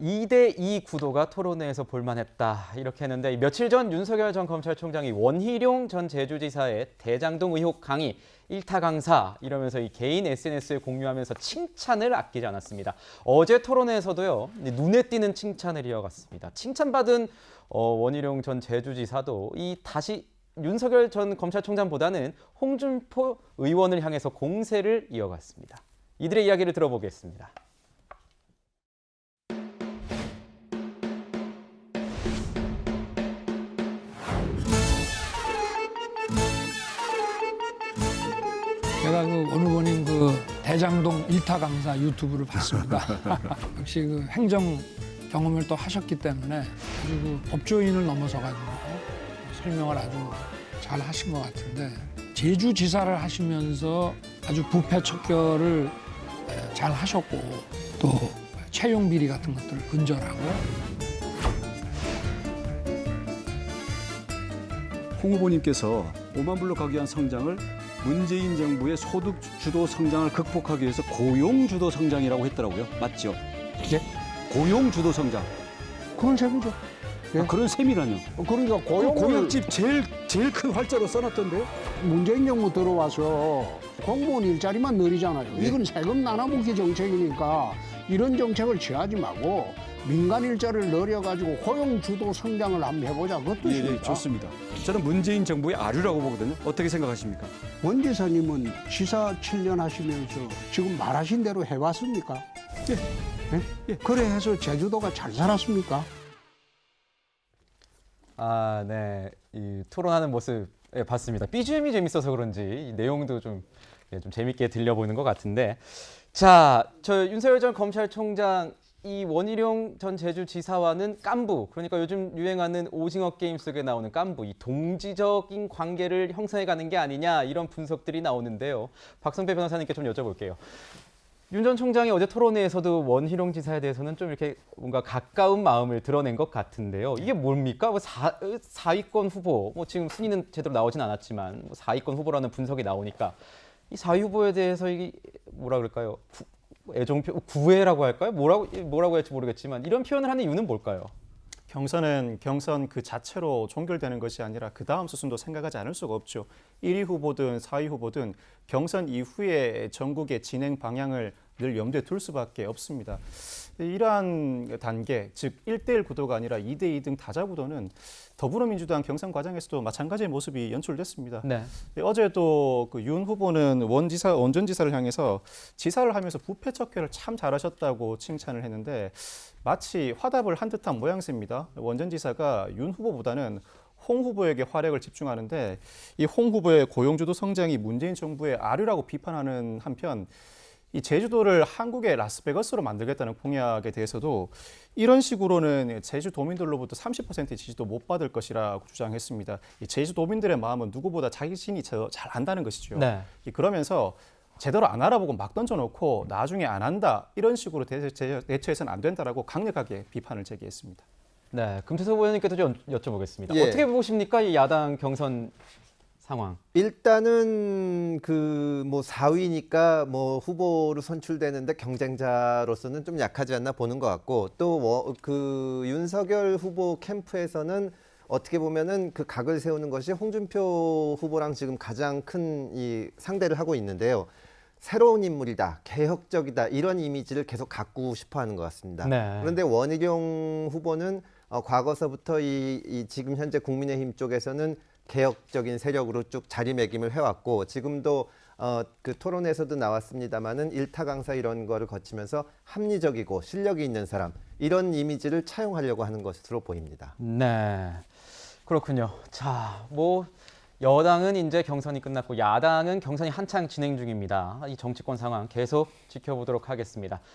2대2 구도가 토론회에서 볼만했다 이렇게 했는데 며칠 전 윤석열 전 검찰총장이 원희룡 전 제주지사의 대장동 의혹 강의 일타 강사 이러면서 이 개인 SNS에 공유하면서 칭찬을 아끼지 않았습니다. 어제 토론회에서도요 눈에 띄는 칭찬을 이어갔습니다. 칭찬받은 원희룡 전 제주지사도 이 다시 윤석열 전 검찰총장보다는 홍준표 의원을 향해서 공세를 이어갔습니다. 이들의 이야기를 들어보겠습니다. 제가 그 오늘 보닌 그 대장동 일타 강사 유튜브를 봤습니다. 역시 그 행정 경험을 또 하셨기 때문에 아주 그 법조인을 넘어서 가지고 설명을 아주 잘 하신 것 같은데 제주지사를 하시면서 아주 부패 척결을 잘 하셨고 또 채용 비리 같은 것들을 근절하고 홍 후보님께서 5만 불로 가기 위한 성장을 문재인 정부의 소득 주도 성장을 극복하기 위해서 고용 주도 성장이라고 했더라고요. 맞죠? 예? 고용 주도 성장. 그런 셈이죠. 예? 아, 그런 셈이라뇨. 그러니까 공약집 제일 큰 활자로 써놨던데요. 문재인 정부 들어와서 공무원 일자리만 늘리잖아요. 네. 이건 세금 나눠먹기 정책이니까 이런 정책을 취하지 말고 민간 일자리를 늘려가지고 고용 주도 성장을 한번 해보자. 그것도 예, 좋습니다. 저는 문재인 정부의 아류라고 보거든요. 어떻게 생각하십니까? 원 지사님은 지사 7년 하시면서 지금 말하신 대로 해왔습니까? 예. 예? 그래 해서 제주도가 잘 살았습니까? 아, 네. 이 토론하는 모습 봤습니다. BGM이 재밌어서 그런지 이 내용도 좀 재밌게 들려보이는 것 같은데. 자, 저 윤석열 전 검찰총장 이 원희룡 전 제주지사와는 깐부, 그러니까 요즘 유행하는 오징어 게임 속에 나오는 깐부, 이 동지적인 관계를 형성해가는 게 아니냐 이런 분석들이 나오는데요. 박성배 변호사님께 좀 여쭤볼게요. 윤 전 총장이 어제 토론회에서도 원희룡 지사에 대해서는 좀 이렇게 뭔가 가까운 마음을 드러낸 것 같은데요. 이게 뭡니까? 뭐 4위권 후보, 뭐 지금 순위는 제대로 나오진 않았지만 뭐 4위권 후보라는 분석이 나오니까 이 4위 후보에 대해서 이게 뭐라 그럴까요? 애정표, 구애라고 할까요? 뭐라고 할지 모르겠지만 이런 표현을 하는 이유는 뭘까요? 경선은 경선 그 자체로 종결되는 것이 아니라 그 다음 수순도 생각하지 않을 수가 없죠. 1위 후보든 4위 후보든 경선 이후에 전국의 진행 방향을 늘 염두에 둘 수밖에 없습니다. 이러한 단계, 즉 1대1 구도가 아니라 2대2 등 다자 구도는 더불어민주당 경선 과정에서도 마찬가지의 모습이 연출됐습니다. 네. 어제도 그 윤 후보는 원 전 지사를 향해서 지사를 하면서 부패 척결을 참 잘하셨다고 칭찬을 했는데 마치 화답을 한 듯한 모양새입니다. 원 전 지사가 윤 후보보다는 홍 후보에게 활약을 집중하는데 이 홍 후보의 고용주도 성장이 문재인 정부의 아류라고 비판하는 한편 이 제주도를 한국의 라스베가스로 만들겠다는 공약에 대해서도 이런 식으로는 제주도민들로부터 30%의 지지도 못 받을 것이라고 주장했습니다. 이 제주도민들의 마음은 누구보다 자신이 잘 안다는 것이죠. 네. 그러면서 제대로 안 알아보고 막 던져놓고 나중에 안 한다 이런 식으로 대처해서는 안 된다라고 강력하게 비판을 제기했습니다. 네, 금태섭 의원님께도 좀 여쭤보겠습니다. 예. 어떻게 보십니까? 이 야당 경선 상황. 일단은 그 뭐 4위니까 뭐 후보로 선출되는데 경쟁자로서는 좀 약하지 않나 보는 것 같고 또 그 윤석열 후보 캠프에서는 어떻게 보면은 그 각을 세우는 것이 홍준표 후보랑 지금 가장 큰 이 상대를 하고 있는데요. 새로운 인물이다, 개혁적이다 이런 이미지를 계속 갖고 싶어하는 것 같습니다. 네. 그런데 원희룡 후보는 과거서부터 이 지금 현재 국민의힘 쪽에서는 개혁적인 세력으로 쭉 자리매김을 해왔고 지금도 그 토론에서도 나왔습니다마는 일타 강사 이런 거를 거치면서 합리적이고 실력이 있는 사람 이런 이미지를 차용하려고 하는 것으로 보입니다. 네, 그렇군요. 자, 뭐 여당은 이제 경선이 끝났고 야당은 경선이 한창 진행 중입니다. 이 정치권 상황 계속 지켜보도록 하겠습니다.